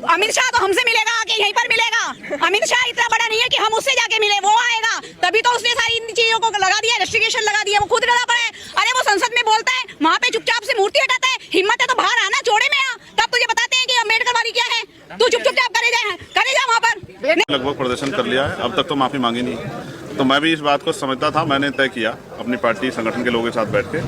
अमित शाह तो हमसे मिलेगा आके, यहीं पर मिलेगा। अमित शाह इतना बड़ा नहीं है कि हम उससे जाके मिले, वो आएगा तभी तो उसने सारी इन चीजों को लगा दिया, रेस्ट्रिक्शन लगा दिया। वो खुद डरा पड़ा है। अरे वो संसद में बोलता है, वहाँ पे चुपचाप से मूर्ति हटाता है। हिम्मत है तो बाहर आना, जोड़े में आ, तब तुझे बताते हैं कि अम्बेडकर वाली क्या है। तू चुपचाप करे जा वहाँ पर। लगभग प्रदर्शन कर लिया है, अब तक तो माफी मांगी नहीं। तो मैं भी इस बात को समझता था, मैंने तय किया अपनी पार्टी संगठन के लोगों के साथ बैठ के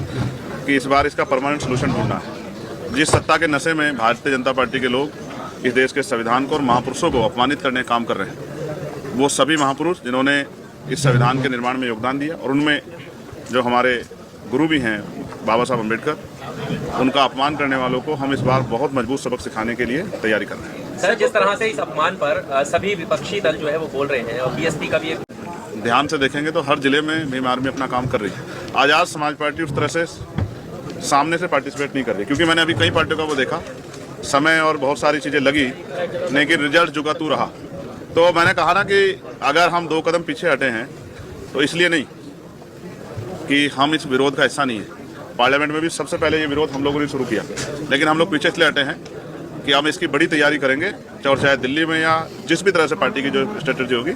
कि इस बार इसका परमानेंट सोल्यूशन ढूंढना है। जिस सत्ता के नशे में भारतीय जनता पार्टी के लोग इस देश के संविधान को और महापुरुषों को अपमानित करने का काम कर रहे हैं, वो सभी महापुरुष जिन्होंने इस संविधान के निर्माण में योगदान दिया और उनमें जो हमारे गुरु भी हैं बाबा साहब अम्बेडकर, उनका अपमान करने वालों को हम इस बार बहुत मजबूत सबक सिखाने के लिए तैयारी कर रहे हैं। सर, जिस तरह से इस अपमान पर सभी विपक्षी दल जो है वो बोल रहे हैं और बीएसपी का भी एक ध्यान से देखेंगे तो हर जिले में भीम आर्मी अपना काम कर रही है। आज़ाद समाज पार्टी उस तरह से सामने से पार्टिसिपेट नहीं कर रही, क्योंकि मैंने अभी कई पार्टियों का वो देखा, समय और बहुत सारी चीज़ें लगी लेकिन रिजल्ट जुगातू रहा। तो मैंने कहा ना कि अगर हम 2 कदम पीछे हटे हैं तो इसलिए नहीं कि हम इस विरोध का हिस्सा नहीं है। पार्लियामेंट में भी सबसे पहले ये विरोध हम लोगों ने शुरू किया, लेकिन हम लोग पीछे इसलिए हटे हैं कि हम इसकी बड़ी तैयारी करेंगे और चाहे दिल्ली में या जिस भी तरह से पार्टी की जो स्ट्रेटजी होगी,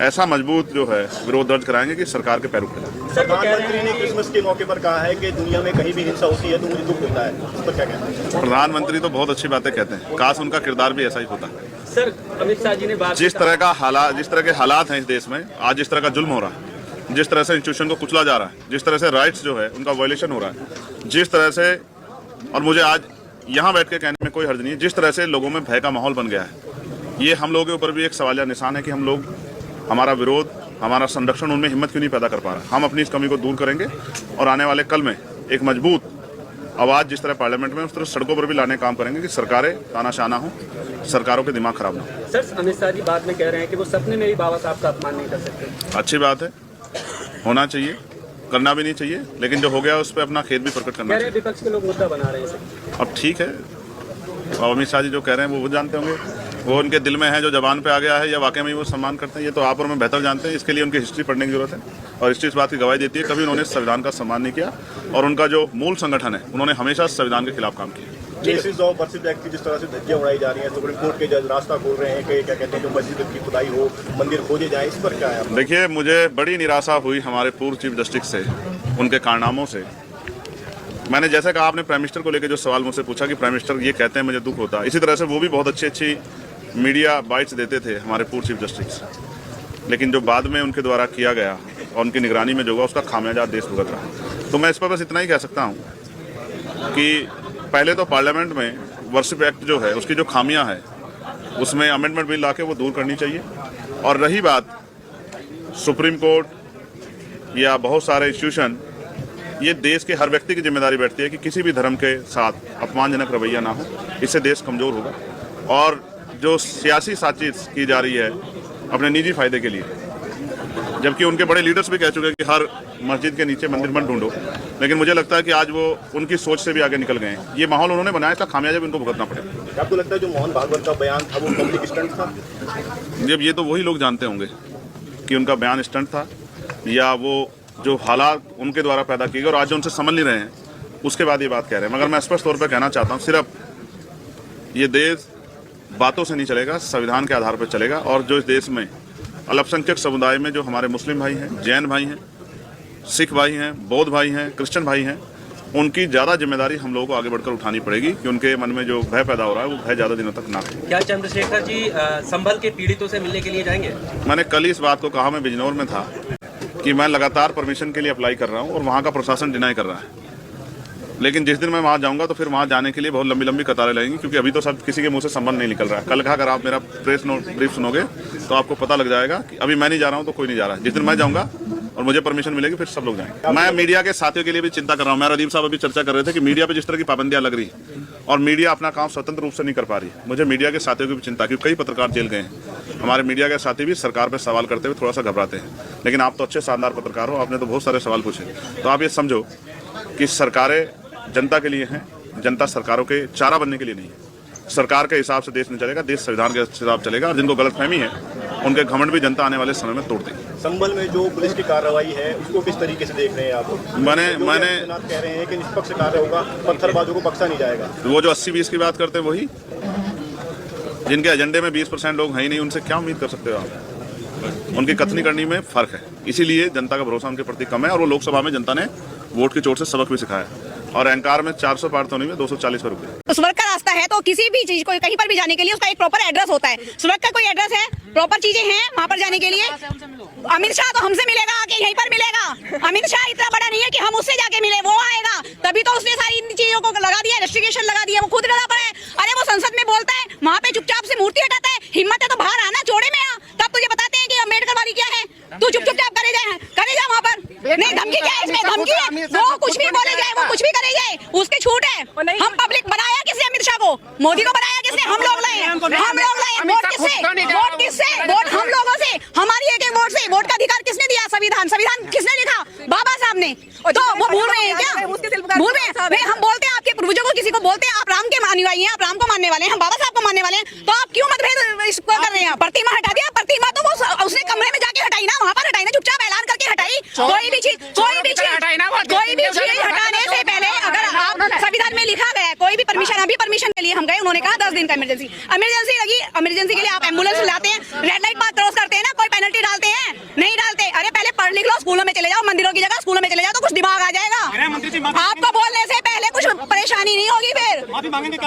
ऐसा मजबूत जो है विरोध दर्ज कराएंगे कि सरकार के पैरों पर। प्रधानमंत्री ने क्रिसमस के मौके पर कहा है कि दुनिया में कहीं भी हिंसा होती है तो मुझे दुख होता है, इस पर क्या कहना है? प्रधानमंत्री तो बहुत अच्छी बातें कहते हैं, काश उनका किरदार भी ऐसा ही होता। सर, अमित शाह जी ने बात जिस तरह के हालात हैं इस देश में आज, जिस तरह का जुल्म हो रहा है, जिस तरह से इंस्टीट्यूशन को कुचला जा रहा है, जिस तरह से राइट्स जो है उनका वायलेशन हो रहा है, जिस तरह से, और मुझे आज यहाँ बैठ के कहने में कोई हर्ज नहीं है, जिस तरह से लोगों में भय का माहौल बन गया है, ये हम लोगों के ऊपर भी एक सवालिया निशान है कि हम लोग, हमारा विरोध, हमारा संरक्षण उनमें हिम्मत क्यों नहीं पैदा कर पा रहा। हम अपनी इस कमी को दूर करेंगे और आने वाले कल में एक मजबूत आवाज़ जिस तरह पार्लियामेंट में उस तरह सड़कों पर भी लाने का काम करेंगे कि सरकारें तानाशाह ना हो, सरकारों के दिमाग खराब ना हो। सर, अमित शाह जी बाद में कह रहे हैं कि वो सपने में भी बाबा साहब का अपमान नहीं कर सकते। अच्छी बात है, होना चाहिए, करना भी नहीं चाहिए, लेकिन जो हो गया उस पर अपना खेद भी प्रकट करना चाहिए। विपक्ष के लोग मुद्दा बना रहे हैं। अब ठीक है, और अमित शाह जी जो कह रहे हैं वो जानते होंगे, वो उनके दिल में है, जो जबान पे आ गया है या वाकई में वो सम्मान करते हैं, ये तो आप और मैं बेहतर जानते हैं। इसके लिए उनकी हिस्ट्री पढ़ने की जरूरत है, और हिस्ट्री इस बात की गवाही देती है कभी उन्होंने संविधान का सम्मान नहीं किया, और उनका जो मूल संगठन है उन्होंने हमेशा संविधान के खिलाफ काम किया। केसेस ऑफ वर्शिप एक्ट की जिस तरह से धज्जियां उड़ाई जा रही हैं, सुप्रीम कोर्ट के जज रास्ता खोल रहे हैं कि क्या कहते हैं जो मस्जिद की खुदाई हो, मंदिर खोजे जाए, इस पर क्या है? देखिए, मुझे बड़ी निराशा हुई हमारे पूर्व चीफ जस्टिस से, उनके कारनामों से। मैंने जैसे कहा, आपने प्राइम मिनिस्टर को लेकर जो सवाल मुझसे पूछा कि प्राइम मिनिस्टर ये कहते हैं मुझे दुख होता है, इसी तरह से वो भी बहुत अच्छी मीडिया बाइट्स देते थे हमारे पूर्व चीफ जस्टिस, लेकिन जो बाद में उनके द्वारा किया गया और उनकी निगरानी में जो हुआ उसका खामियाजा देश भुगत रहा। तो मैं इस पर बस इतना ही कह सकता हूँ कि पहले तो पार्लियामेंट में वर्शिप एक्ट जो है उसकी जो खामियां है उसमें अमेंडमेंट बिल लाके वो दूर करनी चाहिए। और रही बात सुप्रीम कोर्ट या बहुत सारे इंस्टीट्यूशन, ये देश के हर व्यक्ति की जिम्मेदारी बैठती है कि किसी भी धर्म के साथ अपमानजनक रवैया ना हो, इससे देश कमज़ोर होगा। और जो सियासी साजिश की जा रही है अपने निजी फायदे के लिए, जबकि उनके बड़े लीडर्स भी कह चुके हैं कि हर मस्जिद के नीचे मंदिर मत ढूंढो, लेकिन मुझे लगता है कि आज वो उनकी सोच से भी आगे निकल गए हैं। ये माहौल उन्होंने बनाया, इसका खामियाजा भी उनको भुगतना पड़ेगा। आपको लगता है जो मोहन भागवत का बयान था वो पब्लिक स्टंट था? जब ये तो वही लोग जानते होंगे कि उनका बयान स्टंट था या वो जो हालात उनके द्वारा पैदा किए गए और आज जो उनसे समझ नहीं रहे हैं उसके बाद ये बात कह रहे हैं। मगर मैं स्पष्ट तौर पर कहना चाहता हूँ, सिर्फ ये देश बातों से नहीं चलेगा, संविधान के आधार पर चलेगा। और जो इस देश में अल्पसंख्यक समुदाय में जो हमारे मुस्लिम भाई हैं, जैन भाई हैं, सिख भाई हैं, बौद्ध भाई हैं, क्रिश्चियन भाई हैं, उनकी ज़्यादा जिम्मेदारी हम लोगों को आगे बढ़कर उठानी पड़ेगी कि उनके मन में जो भय पैदा हो रहा है वो भय ज़्यादा दिनों तक ना रहे। क्या चंद्रशेखर जी संभल के पीड़ितों से मिलने के लिए जाएंगे? मैंने कल ही इस बात को कहा, मैं बिजनौर में था, कि मैं लगातार परमिशन के लिए अप्लाई कर रहा हूँ और वहाँ का प्रशासन डिनाई कर रहा है। लेकिन जिस दिन मैं वहाँ जाऊँगा तो फिर वहाँ जाने के लिए बहुत लंबी लंबी कतारें लगेंगी, क्योंकि अभी तो सब किसी के मुंह से संबंध नहीं निकल रहा है। कल का अगर आप मेरा प्रेस नोट ब्रीफ सुनोगे तो आपको पता लग जाएगा कि अभी मैं नहीं जा रहा हूँ तो कोई नहीं जा रहा है। जिस दिन मैं जाऊँगा और मुझे परमिशन मिलेगी फिर सब लोग जाएंगे। मैं मीडिया के साथियों के लिए भी चिंता कर रहा हूँ। मैं रदीप साहब अभी चर्चा कर रहे थे कि मीडिया पे जिस तरह की पाबंदियां लग रही और मीडिया अपना काम स्वतंत्र रूप से नहीं कर पा रही, मुझे मीडिया के साथियों की भी चिंता, क्योंकि कई पत्रकार जेल गए हैं। हमारे मीडिया के साथी भी सरकार पर सवाल करते हुए थोड़ा सा घबराते हैं। लेकिन आप तो अच्छे शानदार पत्रकार हो, आपने तो बहुत सारे सवाल पूछे। तो आप ये समझो कि सरकारें जनता के लिए हैं, जनता सरकारों के चारा बनने के लिए नहीं है। सरकार के हिसाब से देश नहीं चलेगा, देश संविधान के हिसाब चलेगा। और जिनको गलतफहमी है उनके घमंड भी जनता आने वाले समय में तोड़ देगी। संभल में जो पुलिस की कार्रवाई है उसको किस तरीके से देख रहे हैं आप? मैंने कह रहे हैं कि निष्पक्ष कार्य होगा, पत्थरबाजों को बख्शा नहीं जाएगा। वो जो 80-20 की बात करते हैं वही जिनके एजेंडे में 20% लोग हैं ही नहीं, उनसे क्या उम्मीद कर सकते हो आप? उनकी कथनी करनी में फर्क है, इसीलिए जनता का भरोसा उनके प्रति कम है। और वो लोकसभा में जनता ने वोट की चोट से सबक भी सिखाया। और एंकार में 400 पार तो नहीं में 240 पर रुपये। तो स्वर्ग का रास्ता है, तो किसी भी चीज को कहीं पर भी जाने के लिए उसका एक प्रॉपर एड्रेस होता है। स्वर्ग का कोई एड्रेस है, प्रॉपर चीजें हैं वहाँ पर जाने के लिए। अमित शाह तो हमसे मिलेगा, आके यहीं पर मिलेगा। अमित शाह इतना बड़ा नहीं है कि हम उससे जाके मिले, वो आएगा तभी तो उसने सारी इन चीजों को लगा दिया, रेस्ट्रिक्शन लगा दिया। वो खुद डरा पड़ा है। अरे वो संसद में बोलता है, वहाँ पे चुपचाप से मूर्ति हटाता है। हिम्मत है तो बाहर आना, जोड़े में आ, तब तुझे बताते हैं कि अम्बेडकर वाली क्या है। तू चुपचाप करे जा वहाँ पर। नहीं, धमकी क्या है इसमें? धमकी है, वो कुछ भी बोले जाए, वो कुछ भी करे जाए, उसकी छूट है। हम पब्लिक बनाया किसने अमित शाह को? मोदी को बनाया किसने? हम लोग लाए, हम लोग लाए। वोट किससे? वोट किससे? वोट हम लोगों से, हमारी एक वोट से। वोट का अधिकार किसने दिया? संविधान किसने लिखा? बाबा साहब ने। तो वो भूल रहे हैं क्या? भूल रहे हैं? हम बोलते हैं आपके पूर्वजों को, किसी को बोलते हैं आप राम के अनुयायी हैं, आप राम को मानने वाले हैं, हम बाबा साहब को मानने वाले हैं, तो आप क्यों मतभेद इसको कर रहे हैं? प्रतिमा हटा दिया, प्रतिमा तो वो उसने कमरे में जाके हटाई ना, वहाँ पर हटाई ना, चुपचाप ऐलान करके हटाई। कोई भी चीज हटाने से पहले अगर आप संविधान में लिखा गया है, कोई भी परमिशन, अभी परमिशन के लिए हम गए, उन्होंने कहा 10 दिन का इमरजेंसी लगी। इमरजेंसी के लिए आप एम्बुलेंस लाते हैं, रेड लाइट पर क्रॉस करते हैं ना, कोई पेनल्टी डालते हैं? नहीं डालते। अरे पहले पढ़ लिख लो, स्कूलों में चले जाओ, मंदिरों की जगह स्कूलों में चले जाओ, तो कुछ दिमाग आ जाएगा। आपको बोलने से पहले कुछ परेशानी नहीं होगी, फिर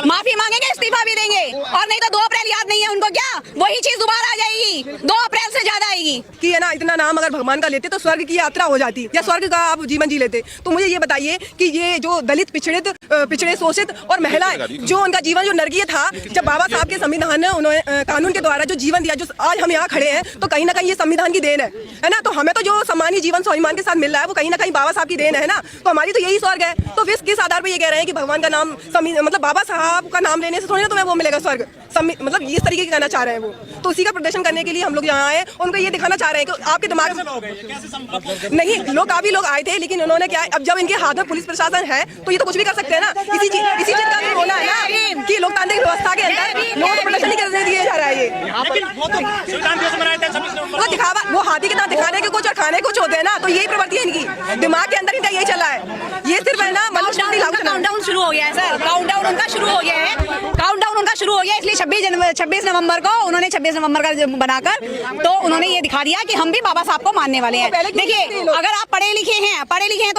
माफी मांगेंगे, इस्तीफा भी देंगे। और नहीं तो 2 अप्रैल याद नहीं है उनको क्या? वही चीज दोबारा आ जाएगी, 2 अप्रैल से ज्यादा आएगी। कि है ना, इतना नाम अगर भगवान का लेते तो स्वर्ग की यात्रा हो जाती, या स्वर्ग का आप जीवन जी लेते। तो मुझे ये बताइए कि ये जो दलित, पिछड़े, शोषित और महिलाएं, जो उनका जीवन जो नरकीय था, जब बाबा साहब के संविधान ने उन्होंने कानून के द्वारा जो जीवन दिया, जो आज हम यहाँ खड़े हैं, तो कहीं ना कहीं ये संविधान की देन है ना। तो हमें तो जो सम्मानीय जीवन स्वाभिमान के साथ मिल रहा है, वो कहीं ना कहीं बाबा साहब की देन है ना। तो हमारी तो यही स्वर्ग है। तो फिर किस आधार पर ये कह रहे हैं कि भगवान का नाम, मतलब बाबा साहब का नाम लेने से थोड़ी ना तुम्हें वो मिलेगा स्वर्ग, मतलब इस तरीके की कहना चाह रहे हैं वो। तो उसी का प्रदर्शन करने के लिए हम लोग यहाँ आए, उनको ये दिखाना चाह रहे हैं कि आपके दिमाग नहीं, लोग काफी लोग आए थे, लेकिन उन्होंने क्या है, अब जब इनके हाथ में पुलिस प्रशासन है तो ये तो कुछ भी कर सकते हैं ना। इसी चीज का भी होना है ना कि लोकतांत्रिक व्यवस्था के अंदर लोगों को प्रदर्शन नहीं करने दिया जा रहा है। ये वो दिखावा, वो हाथी के दांत दिखाने के कुछ और खाने कुछ होते हैं ना। तो यही प्रवृत्ति है इनकी, दिमाग के अंदर इनका यही चल रहा है। ये सिर्फ है ना, काउंटडाउन शुरू हो गया है सर, काउंटडाउन उनका शुरू हो गया है, काउंटडाउन उनका शुरू हो गया। इसलिए 26 नवंबर को उन्होंने 26 नवंबर का बनाकर तो उन्होंने ये दिखा दिया कि हम भी बाबा साहब को मानने वाले हैं। देखिए, अगर आप पढ़े लिखे हैं तो